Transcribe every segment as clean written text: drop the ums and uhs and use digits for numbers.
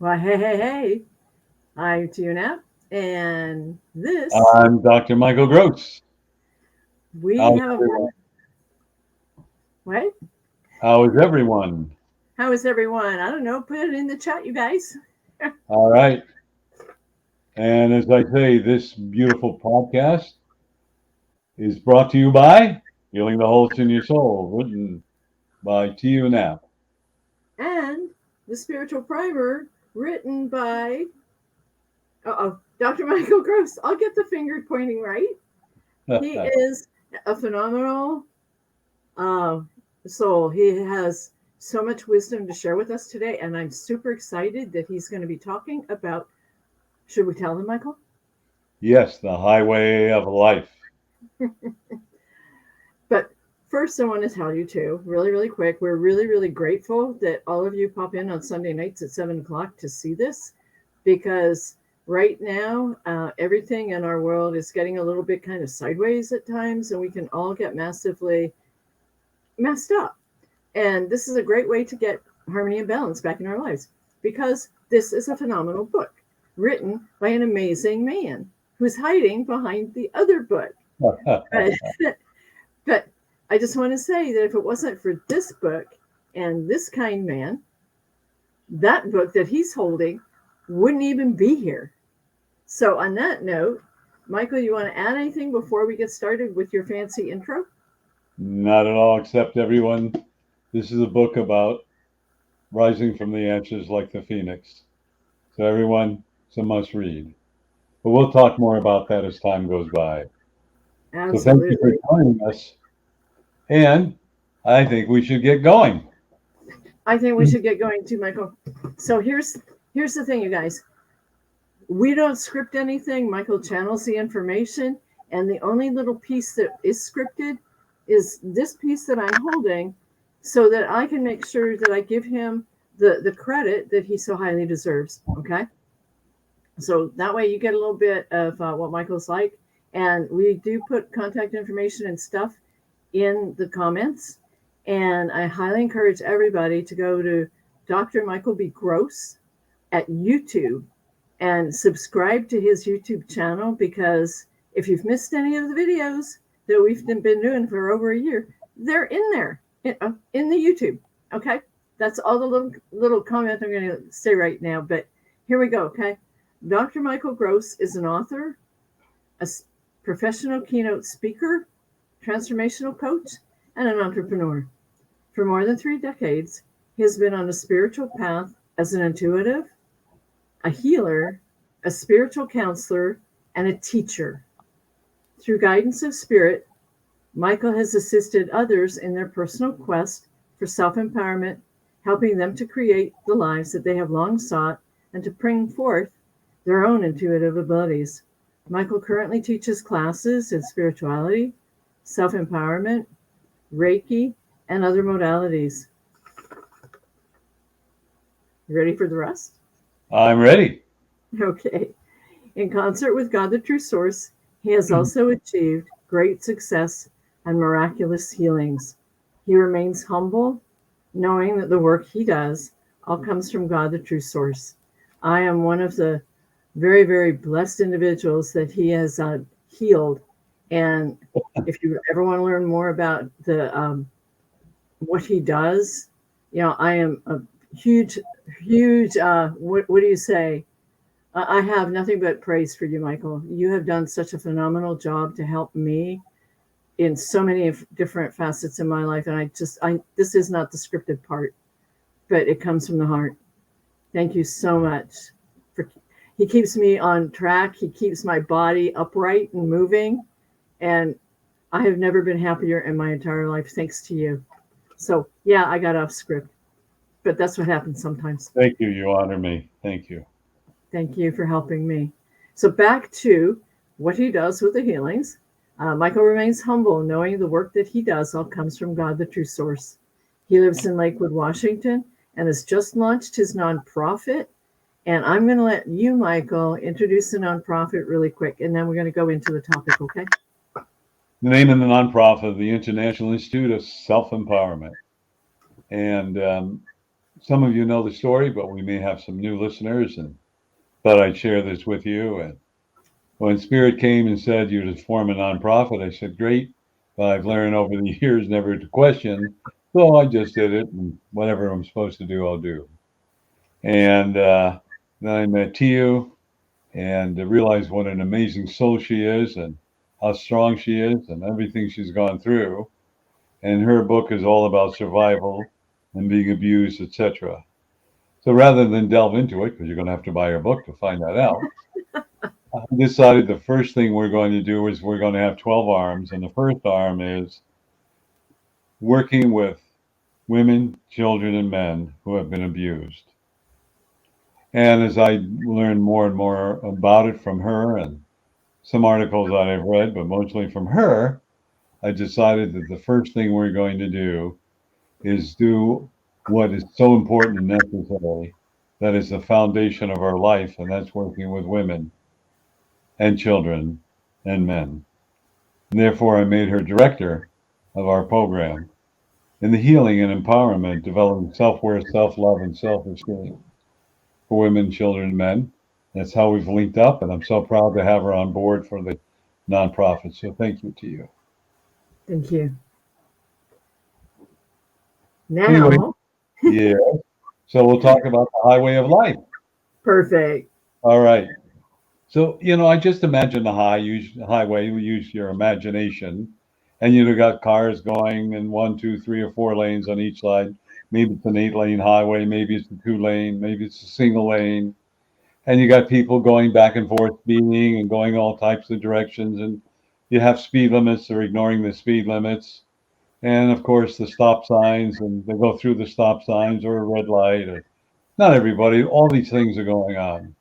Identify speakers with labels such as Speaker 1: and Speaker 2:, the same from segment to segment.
Speaker 1: Well, hey. I'm Tuna, and this,
Speaker 2: I'm Dr. Michael Gross.
Speaker 1: we
Speaker 2: How's
Speaker 1: have a,
Speaker 2: everyone?
Speaker 1: what?
Speaker 2: How is everyone?
Speaker 1: How is everyone? I don't know. Put it in the chat, you guys.
Speaker 2: All right. And as I say, this beautiful podcast is brought to you by Healing the Holes in Your Soul, written by T.U. Knapp.
Speaker 1: And the spiritual primer written by, Dr. Michael Gross. I'll get the finger pointing right. He is a phenomenal uh, soul. He has so much wisdom to share with us today, and I'm super excited that he's going to be talking about. Should we tell him, Michael?
Speaker 2: Yes, the highway of life.
Speaker 1: But first, I want to tell you too, really quick, we're really grateful that all of you pop in on Sunday nights at 7 o'clock to see this, because right now, everything in our world is getting a little bit kind of sideways at times, and we can all get massively messed up. And this is a great way to get harmony and balance back in our lives, because this is a phenomenal book written by an amazing man who's hiding behind the other book. But But I just want to say that if it wasn't for this book and this kind man, that book that he's holding wouldn't even be here. So, on that note, Michael, you want to add anything before we get started with your fancy intro?
Speaker 2: Not at all, except everyone. This is a book about rising from the ashes like the phoenix. So, everyone, it's a must read. But we'll talk more about that as time goes by. So, thank you for
Speaker 1: Absolutely.
Speaker 2: joining us. And I think we should get going.
Speaker 1: I think we should get going too, Michael. So here's the thing, you guys. We don't script anything. Michael channels the information, and the only little piece that is scripted is this piece that I'm holding, so that I can make sure that I give him the credit that he so highly deserves. Okay, so that way you get a little bit of what Michael's like, and we do put contact information and stuff in the comments, and I highly encourage everybody to go to Dr. Michael B. Gross at YouTube and subscribe to his YouTube channel, because if you've missed any of the videos that we've been doing for over a year, they're in there in the YouTube. Okay, that's all the little comment I'm going to say right now. But here we go. Okay, Dr. Michael Gross is an author, a professional keynote speaker, transformational coach, and an entrepreneur. For more than 3 decades, he has been on a spiritual path as an intuitive, a healer, a spiritual counselor, and a teacher. Through guidance of spirit, Michael has assisted others in their personal quest for self empowerment, helping them to create the lives that they have long sought and to bring forth their own intuitive abilities. Michael currently teaches classes in spirituality, self empowerment, Reiki, and other modalities. You ready for the rest?
Speaker 2: I'm ready.
Speaker 1: Okay. In concert with God, the true source, he has also achieved great success and miraculous healings. He remains humble, knowing that the work he does all comes from God, the true source. I am one of the very blessed individuals that he has healed. And if you ever want to learn more about the what he does, I am a huge. What do you say? I have nothing but praise for you, Michael. You have done such a phenomenal job to help me in so many different facets in my life, and I this is not the scripted part, but it comes from the heart. Thank you so much. For he keeps me on track. He keeps my body upright and moving, and I have never been happier in my entire life thanks to you. So yeah, I got off script, but that's what happens sometimes.
Speaker 2: Thank you. You honor me. Thank you.
Speaker 1: Thank you for helping me. So back to what he does with the healings. Michael remains humble, knowing the work that he does all comes from God, the true source. He lives in Lakewood, Washington, and has just launched his nonprofit. And I'm going to let you, Michael, introduce the nonprofit really quick, and then we're going to go into the topic, okay?
Speaker 2: The name of the nonprofit, the International Institute of Self Empowerment. And some of you know the story, but we may have some new listeners, and thought I'd share this with you. And when Spirit came and said you to form a nonprofit, I said, great. But I've learned over the years never to question. So I just did it, and whatever I'm supposed to do, I'll do. And then I met Tiu and realized what an amazing soul she is and how strong she is and everything she's gone through. And her book is all about survival and being abused, etc. So rather than delve into it, because you're going to have to buy her book to find that out, I decided the first thing we're going to do is we're going to have 12 arms. And the first arm is working with women, children, and men who have been abused. And as I learned more and more about it from her and some articles that I've read, but mostly from her, I decided that the first thing we're going to do is do what is so important and necessary, that is the foundation of our life, and that's working with women and children and men. And therefore, I made her director of our program in the healing and empowerment, developing self-worth, self-love, and self-esteem for women, children, and men. That's how we've linked up, and I'm so proud to have her on board for the nonprofit. So thank you to you.
Speaker 1: Thank you.
Speaker 2: Anyway,
Speaker 1: Now,
Speaker 2: yeah. So we'll talk about the highway of life.
Speaker 1: perfect.
Speaker 2: All right. So, I just imagine the highway, you use your imagination, and got cars going in one, two, three, or four lanes on each side. Maybe it's an 8-lane highway, maybe it's a 2-lane, maybe it's a single lane. And you got people going back and forth, speeding and going all types of directions. And you have speed limits or ignoring the speed limits. And of course, the stop signs, and they go through the stop signs or a red light. Or, not everybody, all these things are going on.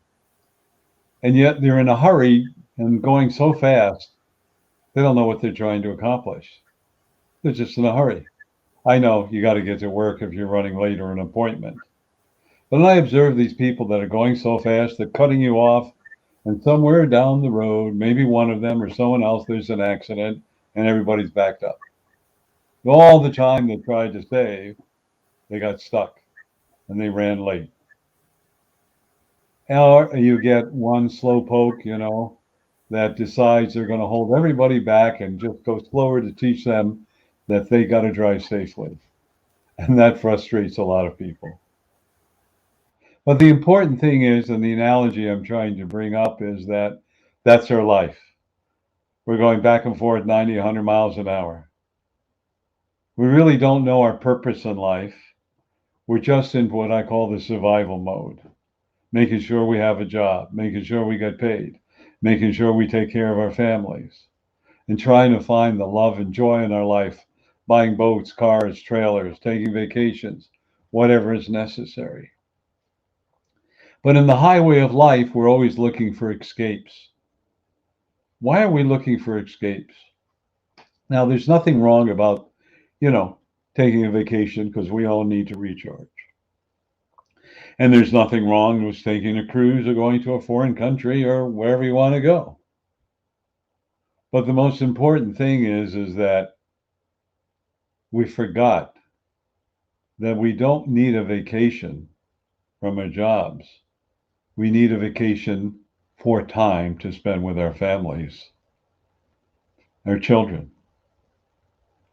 Speaker 2: And yet they're in a hurry and going so fast, they don't know what they're trying to accomplish. They're just in a hurry. I know you got to get to work if you're running late or an appointment. But I observe these people that are going so fast, they're cutting you off, and somewhere down the road, maybe one of them or someone else, there's an accident and everybody's backed up. All the time they tried to save, they got stuck and they ran late. Or you get one slowpoke, that decides they're going to hold everybody back and just go slower to teach them that they got to drive safely. And that frustrates a lot of people. But the important thing is, and the analogy I'm trying to bring up is that that's our life. We're going back and forth 90, 100 miles an hour. We really don't know our purpose in life. We're just in what I call the survival mode, making sure we have a job, making sure we get paid, making sure we take care of our families, and trying to find the love and joy in our life, buying boats, cars, trailers, taking vacations, whatever is necessary. But in the highway of life, we're always looking for escapes. Why are we looking for escapes? Now, there's nothing wrong about, taking a vacation because we all need to recharge. And there's nothing wrong with taking a cruise or going to a foreign country or wherever you want to go. But the most important thing is that we forgot that we don't need a vacation from our jobs. We need a vacation for time to spend with our families, our children,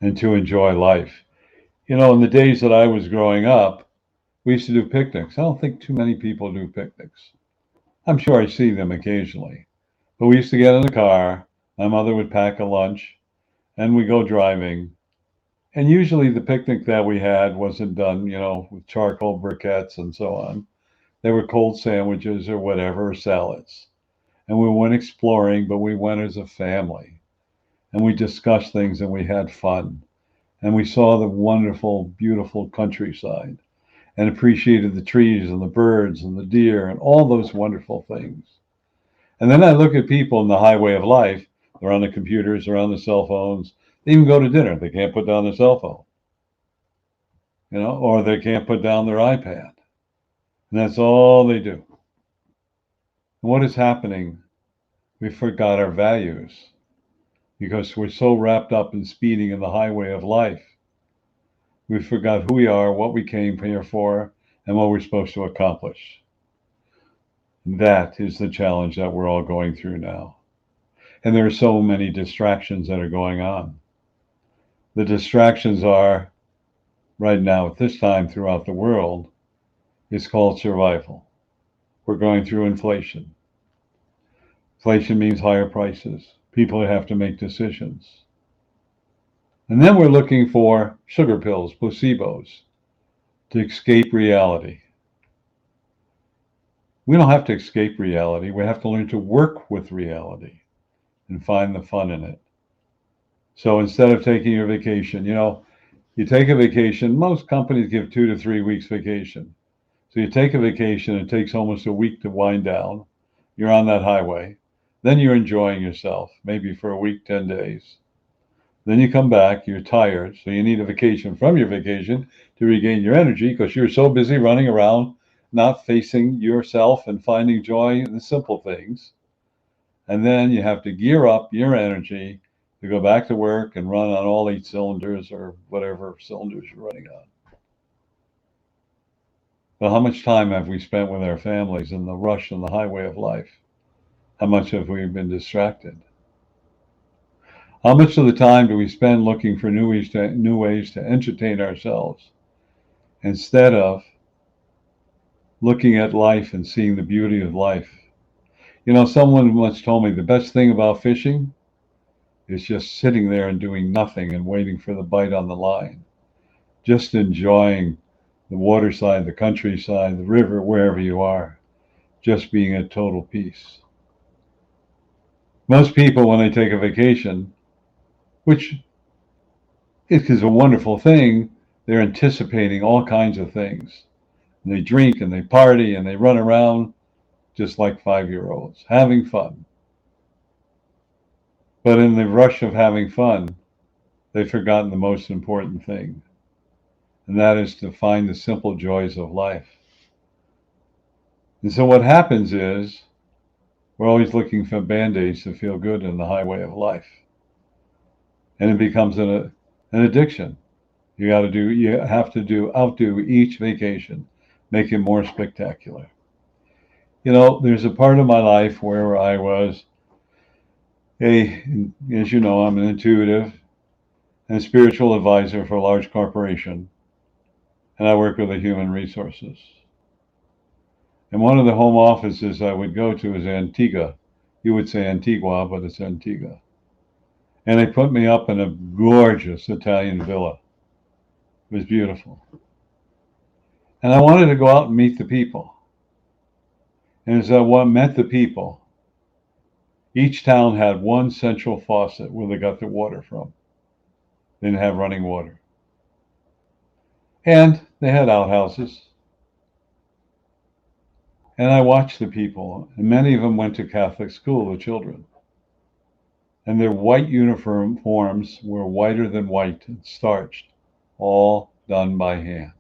Speaker 2: and to enjoy life. In the days that I was growing up, we used to do picnics. I don't think too many people do picnics. I'm sure I see them occasionally. But we used to get in the car. My mother would pack a lunch, and we go driving. And usually the picnic that we had wasn't done, with charcoal briquettes and so on. They were cold sandwiches or whatever, or salads. And we went exploring, but we went as a family. And we discussed things and we had fun. And we saw the wonderful, beautiful countryside and appreciated the trees and the birds and the deer and all those wonderful things. And then I look at people in the highway of life. They're on the computers, they're on the cell phones. They even go to dinner. They can't put down their cell phone, or they can't put down their iPad. And that's all they do. And what is happening? We forgot our values because we're so wrapped up in speeding in the highway of life. We forgot who we are, what we came here for, and what we're supposed to accomplish. That is the challenge that we're all going through now. And there are so many distractions that are going on. The distractions are, right now at this time throughout the world, it's called survival. We're going through inflation. Inflation means higher prices. People have to make decisions. And then we're looking for sugar pills, placebos, to escape reality. We don't have to escape reality. We have to learn to work with reality and find the fun in it. So instead of taking your vacation, you take a vacation, most companies give 2 to 3 weeks vacation. So you take a vacation, it takes almost a week to wind down. You're on that highway. Then you're enjoying yourself, maybe for a week, 10 days. Then you come back, you're tired, so you need a vacation from your vacation to regain your energy because you're so busy running around, not facing yourself and finding joy in the simple things. And then you have to gear up your energy to go back to work and run on all 8 cylinders or whatever cylinders you're running on. Well, how much time have we spent with our families in the rush and the highway of life? How much have we been distracted? How much of the time do we spend looking for new ways to entertain ourselves instead of looking at life and seeing the beauty of life? Someone once told me the best thing about fishing is just sitting there and doing nothing and waiting for the bite on the line. Just enjoying the water side, the countryside, the river, wherever you are, just being at total peace. Most people, when they take a vacation, which is a wonderful thing, they're anticipating all kinds of things. And they drink and they party and they run around just like 5-year-olds, having fun. But in the rush of having fun, they've forgotten the most important thing, and that is to find the simple joys of life. And so what happens is we're always looking for band-aids to feel good in the highway of life. And it becomes an addiction. You have to outdo each vacation, make it more spectacular. There's a part of my life where I was as you know, I'm an intuitive and spiritual advisor for a large corporation, and I work with the human resources. And one of the home offices I would go to is Antigua. You would say Antigua, but it's Antigua. And they put me up in a gorgeous Italian villa. It was beautiful. And I wanted to go out and meet the people. And as I met the people, each town had one central faucet where they got their water from. They didn't have running water. And they had outhouses. And I watched the people, and many of them went to Catholic school, the children. And their white uniforms were whiter than white and starched, all done by hand.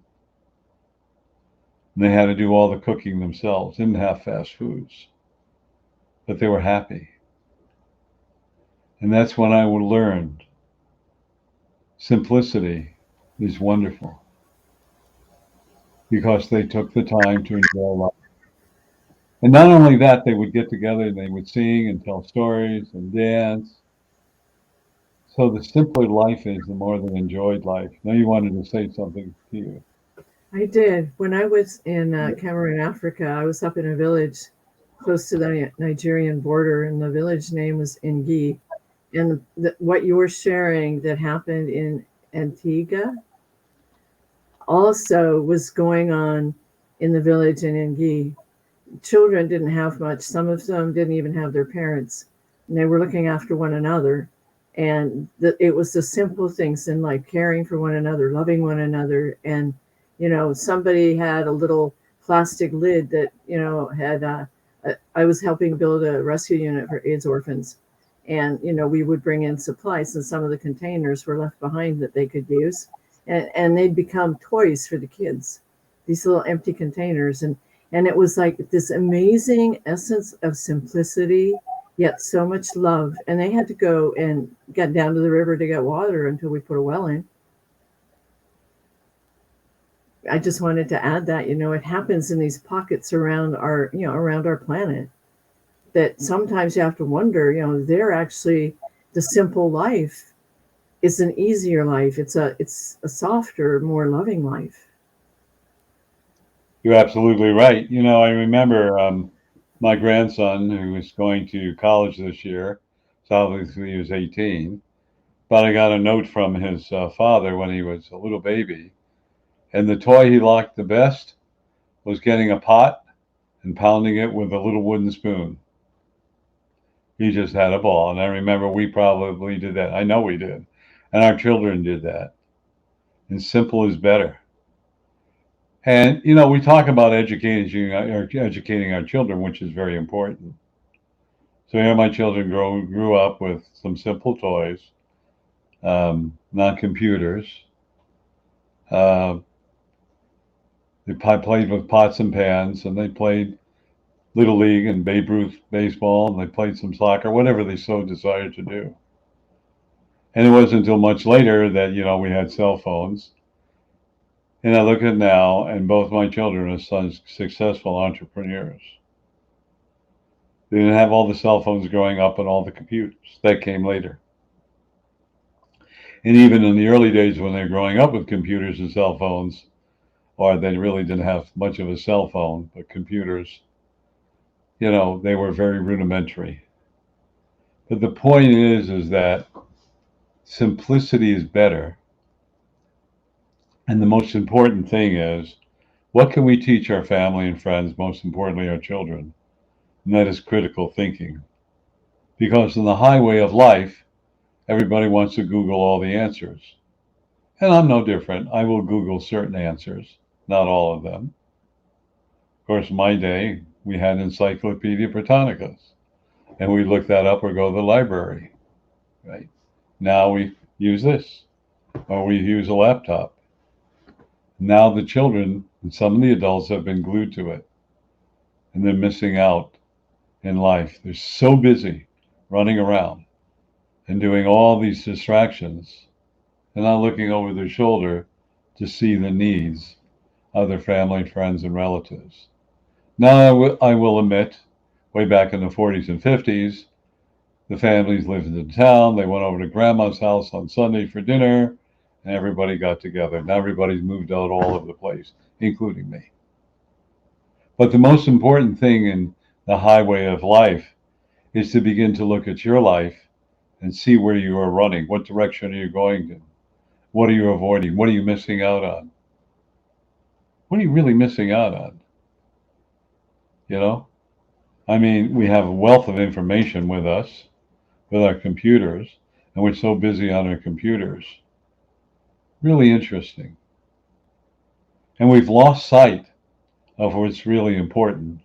Speaker 2: And they had to do all the cooking themselves, didn't have fast foods. But they were happy. And that's when I learned simplicity is wonderful, because they took the time to enjoy life. And not only that, they would get together and they would sing and tell stories and dance. So the simpler life is, the more they enjoyed life. Now you wanted to say something to you.
Speaker 1: I did. When I was in Cameroon, Africa, I was up in a village close to the Nigerian border, and the village name was Ngui. And what you were sharing that happened in Antigua also was going on in the village in Ngui. Children didn't have much. Some of them didn't even have their parents, and they were looking after one another. And it was the simple things in life, caring for one another, loving one another. And, somebody had a little plastic lid that, I was helping build a rescue unit for AIDS orphans. And, we would bring in supplies, and some of the containers were left behind that they could use. And they'd become toys for the kids, these little empty containers. And it was like this amazing essence of simplicity, yet so much love. And they had to go and get down to the river to get water until we put a well in. I just wanted to add that, it happens in these pockets around around our planet, that sometimes you have to wonder, they're actually, the simple life is an easier life. It's a softer, more loving life.
Speaker 2: You're absolutely right. I remember my grandson, who was going to college this year, so obviously he was 18, but I got a note from his father when he was a little baby, and the toy he liked the best was getting a pot and pounding it with a little wooden spoon. He just had a ball. And I remember we probably did that. I know we did. And our children did that. And simple is better. And, we talk about educating our children, which is very important. So here my children grew up with some simple toys, not computers. Uh, they played with pots and pans, and they played Little League and Babe Ruth baseball, and they played some soccer, whatever they so desired to do. And it wasn't until much later that, we had cell phones. And I look at now, and both my children are successful entrepreneurs. They didn't have all the cell phones growing up and all the computers. That came later. And even in the early days when they were growing up with computers and cell phones, or they really didn't have much of a cell phone, but computers, they were very rudimentary. But the point is that simplicity is better. And the most important thing is, what can we teach our family and friends, most importantly our children? And that is critical thinking. Because in the highway of life, everybody wants to Google all the answers. And I'm no different. I will Google certain answers, not all of them. Of course, in my day, we had Encyclopedia Britannicas, and we look that up or go to the library, right? Now we use this, or we use a laptop. Now the children and some of the adults have been glued to it, and they're missing out in life. They're so busy running around and doing all these distractions and not looking over their shoulder to see the needs of their family, friends, and relatives. Now, I will admit, way back in the 40s and 50s, the families lived in the town. They went over to grandma's house on Sunday for dinner, and everybody got together. Now everybody's moved out all over the place, including me. But the most important thing in the highway of life is to begin to look at your life and see where you are running. What direction are you going in? What are you avoiding? What are you missing out on? What are you really missing out on? I mean, we have a wealth of information with us, with our computers, and we're so busy on our computers. Really interesting. And we've lost sight of what's really important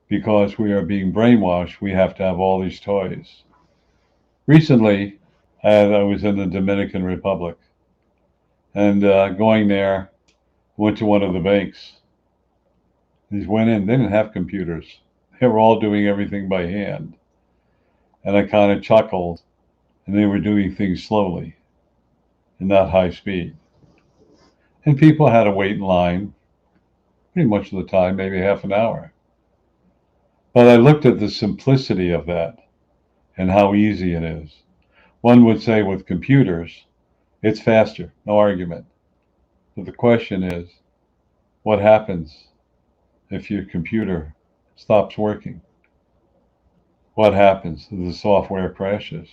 Speaker 2: because we are being brainwashed. We have to have all these toys. Recently, I was in the Dominican Republic, and going there, went to one of the banks. These went in, they didn't have computers. They were all doing everything by hand. And I kind of chuckled, and they were doing things slowly and not high speed. And people had to wait in line pretty much of the time, maybe half an hour. But I looked at the simplicity of that and how easy it is. One would say with computers, it's faster, no argument. But the question is, what happens if your computer stops working? What happens if the software crashes?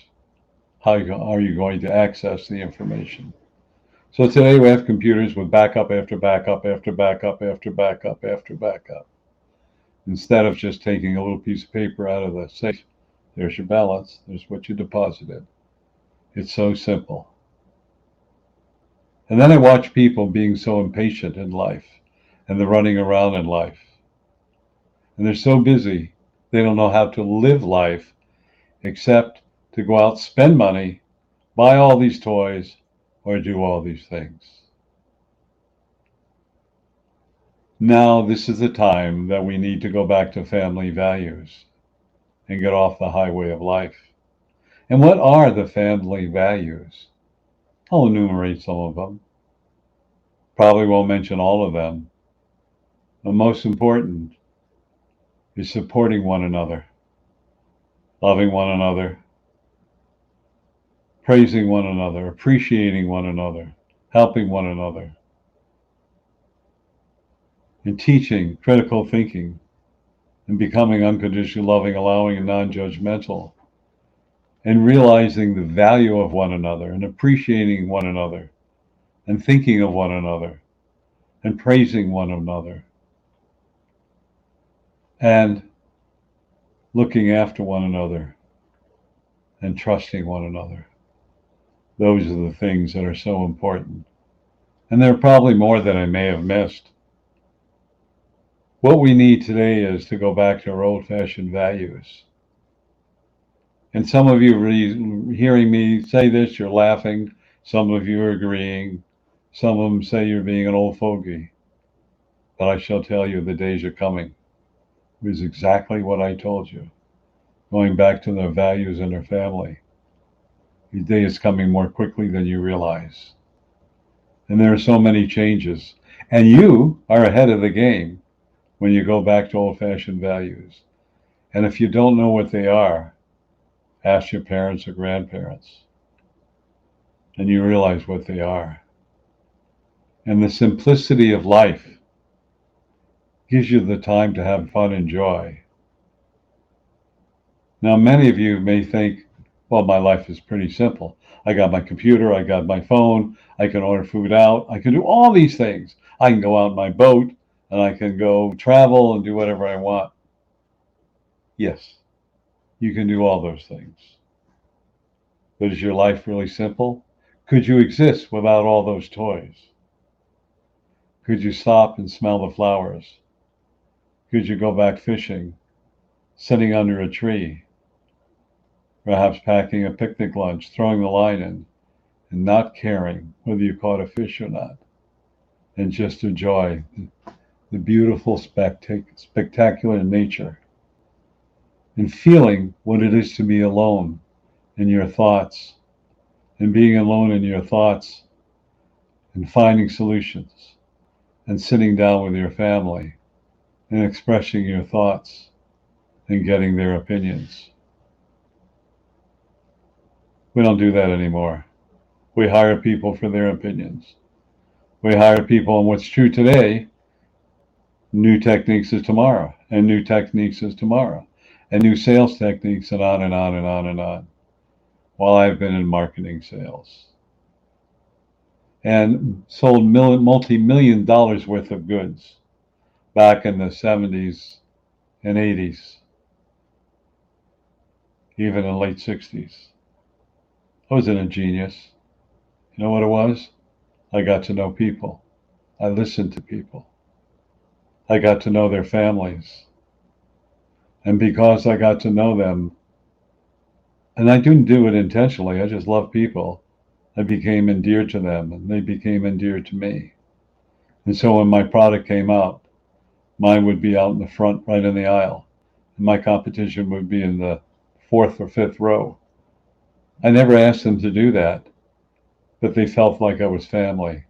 Speaker 2: How are you going to access the information? So today we have computers with backup after backup after backup after backup after backup. Instead of just taking a little piece of paper out of the safe, there's your balance, there's what you deposited. It's so simple. And then I watch people being so impatient in life, and they're running around in life. And they're so busy, they don't know how to live life except to go out, spend money, buy all these toys, or do all these things. Now, this is the time that we need to go back to family values and get off the highway of life. And what are the family values? I'll enumerate some of them. Probably won't mention all of them. The most important is supporting one another, loving one another, praising one another, appreciating one another, helping one another, and teaching critical thinking and becoming unconditionally loving, allowing, and non-judgmental, and realizing the value of one another and appreciating one another and thinking of one another and praising one another and looking after one another and trusting one another. Those are the things that are so important. And there are probably more that I may have missed. What we need today is to go back to our old-fashioned values. And some of you hearing me say this, you're laughing. Some of you are agreeing. Some of them say you're being an old fogey. But I shall tell you, the days are coming. It was exactly what I told you. Going back to their values and their family. The day is coming more quickly than you realize. And there are so many changes. And you are ahead of the game when you go back to old-fashioned values. And if you don't know what they are, ask your parents or grandparents. And you realize what they are. And the simplicity of life gives you the time to have fun and joy. Now, many of you may think, well, my life is pretty simple. I got my computer, I got my phone, I can order food out, I can do all these things. I can go out in my boat, and I can go travel and do whatever I want. Yes, you can do all those things. But is your life really simple? Could you exist without all those toys? Could you stop and smell the flowers? Could you go back fishing, sitting under a tree, perhaps packing a picnic lunch, throwing the line in, and not caring whether you caught a fish or not, and just enjoy the beautiful, spectacular nature, and feeling what it is to be alone in your thoughts, and being alone in your thoughts, and finding solutions, and sitting down with your family, and expressing your thoughts, and getting their opinions. We don't do that anymore. We hire people for their opinions. We hire people on what's true today. New techniques is tomorrow, and new techniques is tomorrow, and new sales techniques, and on and on and on and on. While I've been in marketing sales and sold multi-million dollars worth of goods back in the 70s and 80s, even in the late 60s. I wasn't a genius. You know what it was? I got to know people. I listened to people. I got to know their families. And because I got to know them, and I didn't do it intentionally, I just love people, I became endeared to them, and they became endeared to me. And so when my product came out, mine would be out in the front, right in the aisle. And my competition would be in the fourth or fifth row. I never asked them to do that, but they felt like I was family.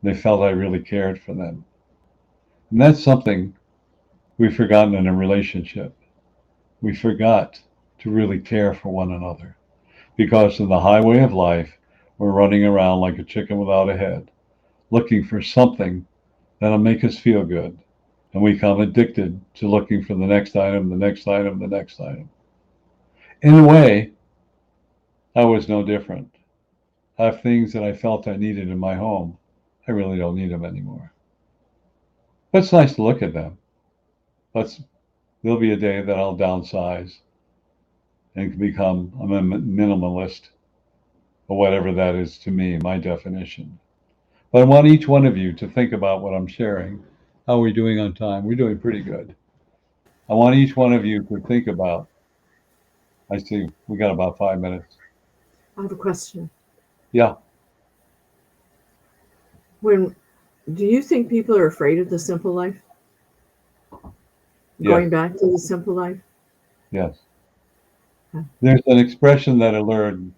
Speaker 2: They felt I really cared for them. And that's something we've forgotten in a relationship. We forgot to really care for one another. Because in the highway of life, we're running around like a chicken without a head, looking for something that'll make us feel good. And we become addicted to looking for the next item, the next item, the next item. In a way, I was no different. I have things that I felt I needed in my home. I really don't need them anymore. But it's nice to look at them. There'll be a day that I'll downsize and become a minimalist, or whatever that is to me, my definition. But I want each one of you to think about what I'm sharing. How are we doing on time? We're doing pretty good. I want each one of you to think about, I see we got about 5 minutes.
Speaker 1: I have a question.
Speaker 2: Yeah.
Speaker 1: Do you think people are afraid of the simple life?
Speaker 2: Yes.
Speaker 1: Going back to the simple life?
Speaker 2: Yes.
Speaker 1: Okay.
Speaker 2: There's an expression that I learned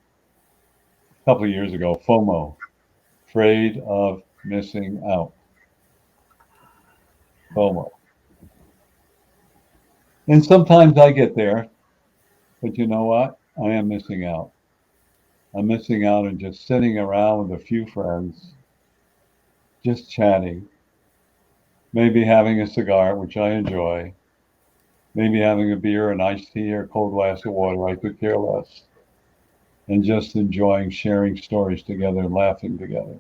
Speaker 2: a couple of years ago, FOMO, afraid of missing out. FOMO. And sometimes I get there, but you know what? I am missing out. I'm missing out on just sitting around with a few friends, just chatting, maybe having a cigar, which I enjoy, maybe having a beer, an iced tea, or a cold glass of water. I could care less. And just enjoying sharing stories together and laughing together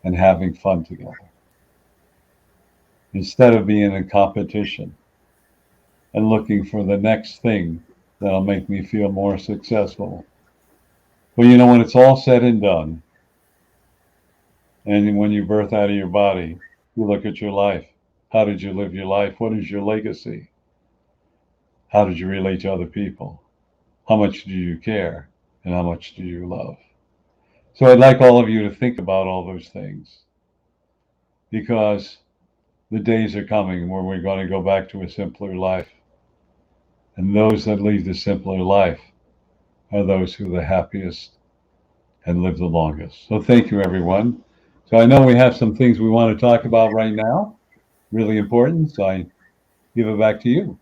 Speaker 2: and having fun together. Instead of being in competition and looking for the next thing that'll make me feel more successful. Well, you know, when it's all said and done, and when you birth out of your body, you look at your life. How did you live your life? What is your legacy? How did you relate to other people? How much do you care? And how much do you love? So I'd like all of you to think about all those things, because the days are coming where we're going to go back to a simpler life. And those that lead the simpler life are those who are the happiest and live the longest. So thank you, everyone. So I know we have some things we want to talk about right now, really important. So I give it back to you.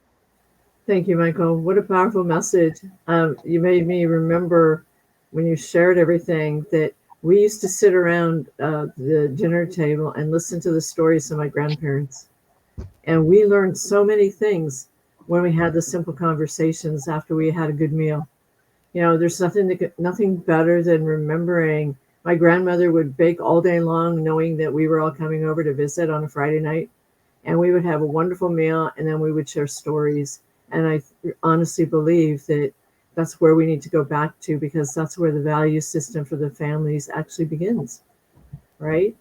Speaker 1: Thank you, Michael. What a powerful message. You made me remember when you shared everything that we used to sit around the dinner table and listen to the stories of my grandparents. And we learned so many things when we had the simple conversations after we had a good meal. You know, there's nothing better than remembering my grandmother would bake all day long, knowing that we were all coming over to visit on a Friday night. And we would have a wonderful meal, and then we would share stories. And I honestly believe that that's where we need to go back to, because that's where the value system for the families actually begins, right?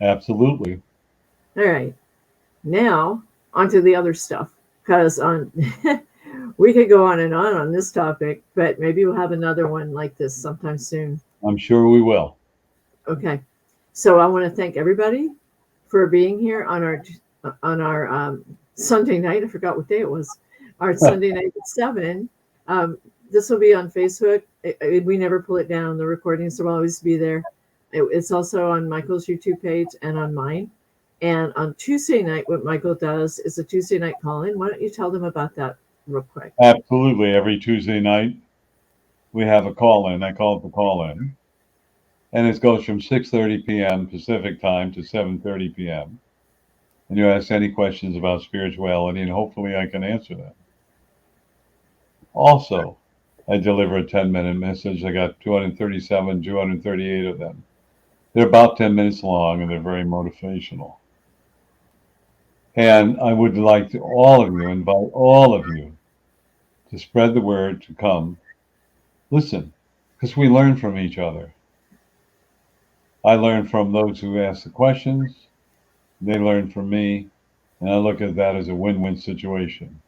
Speaker 2: Absolutely.
Speaker 1: All right. Now, onto the other stuff, because we could go on and on this topic, but maybe we'll have another one like this sometime soon.
Speaker 2: I'm sure we will.
Speaker 1: Okay. So I want to thank everybody for being here on our Sunday night. I forgot what day it was. Our Sunday night at 7. This will be on Facebook. We never pull it down. The recordings will always be there. It's also on Michael's YouTube page and on mine. And on Tuesday night, what Michael does is a Tuesday night call-in. Why don't you tell them about that real quick?
Speaker 2: Absolutely. Every Tuesday night, we have a call-in. I call it the call-in. And it goes from 6:30 p.m. Pacific time to 7:30 p.m. And you ask any questions about spirituality, and hopefully I can answer them. Also, I deliver a 10-minute message. I got 238 of them. They're about 10 minutes long, and they're very motivational. And I would like to invite all of you to spread the word, to come listen, because we learn from each other. I learn from those who ask the questions. They learn from me, and I look at that as a win-win situation.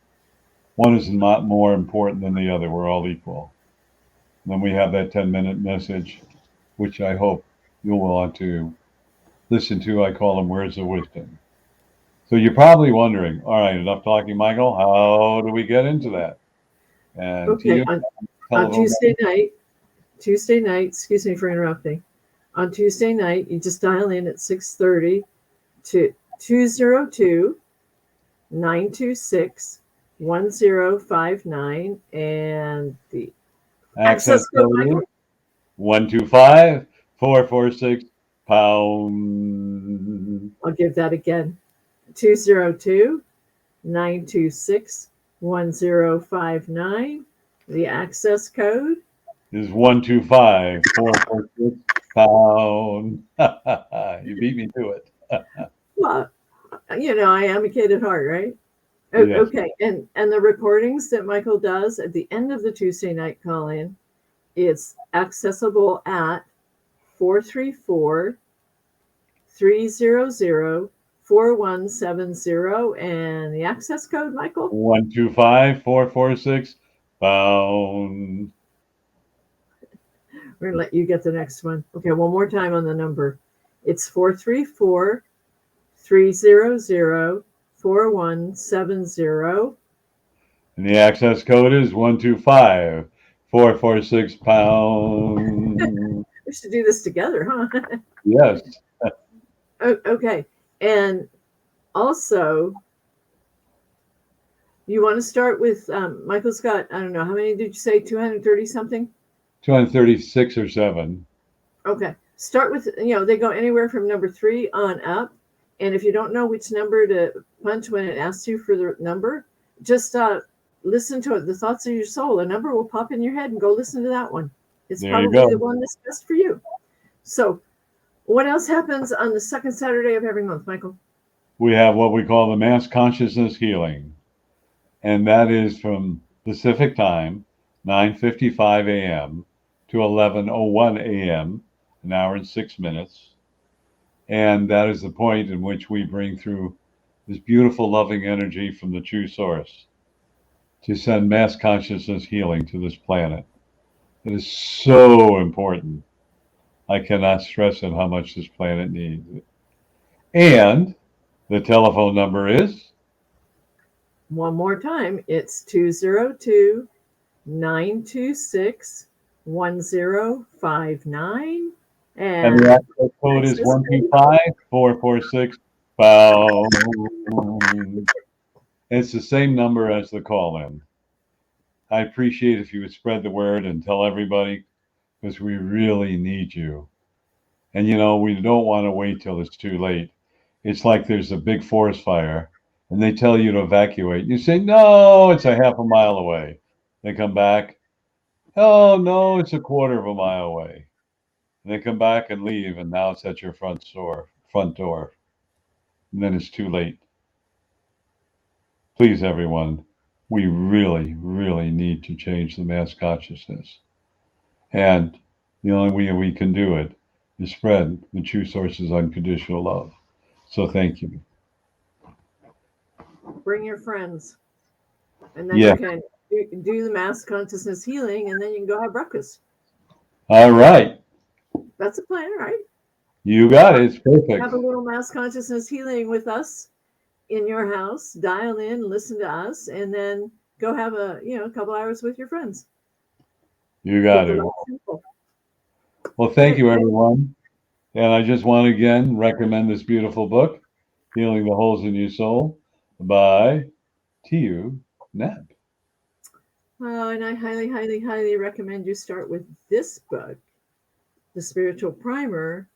Speaker 2: One is not more important than the other. We're all equal. And then we have that 10-minute message, which I hope you'll want to listen to. I call them words of wisdom. So you're probably wondering, all right, enough talking, Michael. How do we get into that? And
Speaker 1: Okay, on Tuesday night, excuse me for interrupting. On Tuesday night, you just dial in at 6:30 to 202-926-1059, and the access code, Michael?
Speaker 2: 125-446 pound.
Speaker 1: I'll give that again. 202-926-1059. The access code
Speaker 2: is 125-446 pound. You beat me to it.
Speaker 1: Well, you know, I am a kid at heart, right?
Speaker 2: Yes.
Speaker 1: Okay, and the recordings that Michael does at the end of the Tuesday night call-in, it's accessible at 434-300-4170, and the access code, Michael?
Speaker 2: 125-446 pound.
Speaker 1: We're gonna let you get the next one. Okay, one more time on the number. It's 434-300-4170.
Speaker 2: And the access code is 125-446 pound.
Speaker 1: We should do this together, huh?
Speaker 2: Yes.
Speaker 1: Okay. And also, you want to start with Michael Scott. I don't know. How many did you say? 230 something?
Speaker 2: 236 or 7.
Speaker 1: Okay. Start with, they go anywhere from number 3 on up. And if you don't know which number to punch when it asks you for the number, just listen to it. The thoughts of your soul. A number will pop in your head and go listen to that one. It's
Speaker 2: There you
Speaker 1: probably
Speaker 2: go.
Speaker 1: the one that's best for you. So, what else happens on the second Saturday of every month, Michael?
Speaker 2: We have what we call the Mass Consciousness Healing. And that is from Pacific time, 9:55 a.m. to 11:01 a.m., an hour and 6 minutes. And that is the point in which we bring through this beautiful, loving energy from the true source to send mass consciousness healing to this planet. It is so important. I cannot stress it how much this planet needs it. And the telephone number is?
Speaker 1: One more time, it's 202-926-1059.
Speaker 2: And the access code is 125446 pound. It's the same number as the call in. I appreciate if you would spread the word and tell everybody because we really need you. And we don't want to wait till it's too late. It's like there's a big forest fire and they tell you to evacuate. You say, no, it's a half a mile away. They come back. Oh, no, it's a quarter of a mile away. And they come back and leave, and now it's at your front door. And then it's too late. Please, everyone, we really, really need to change the mass consciousness. And the only way we can do it is spread the true source's unconditional love. So thank you.
Speaker 1: Bring your friends. And then
Speaker 2: Yeah.
Speaker 1: you can do the mass consciousness healing, and then you can go have breakfast.
Speaker 2: All right.
Speaker 1: That's a plan, right?
Speaker 2: You got it. It's perfect.
Speaker 1: Have a little mass consciousness healing with us in your house. Dial in, listen to us, and then go have a couple hours with your friends.
Speaker 2: You got it. Well, thank you, everyone. And I just want to again recommend this beautiful book, Healing the Holes in Your Soul, by T.U. Nap.
Speaker 1: Oh, and I highly, highly, highly recommend you start with this book, The Spiritual Primer,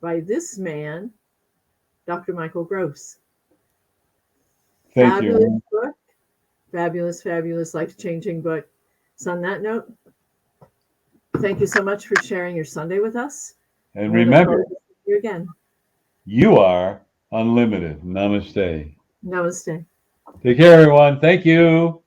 Speaker 1: by this man, Dr. Michael Gross.
Speaker 2: Thank
Speaker 1: Fabulous
Speaker 2: you.
Speaker 1: book. Fabulous, fabulous, life-changing book. So on that note, thank you so much for sharing your Sunday with us.
Speaker 2: And remember,
Speaker 1: you again.
Speaker 2: You are unlimited. Namaste.
Speaker 1: Namaste.
Speaker 2: Take care, everyone. Thank you.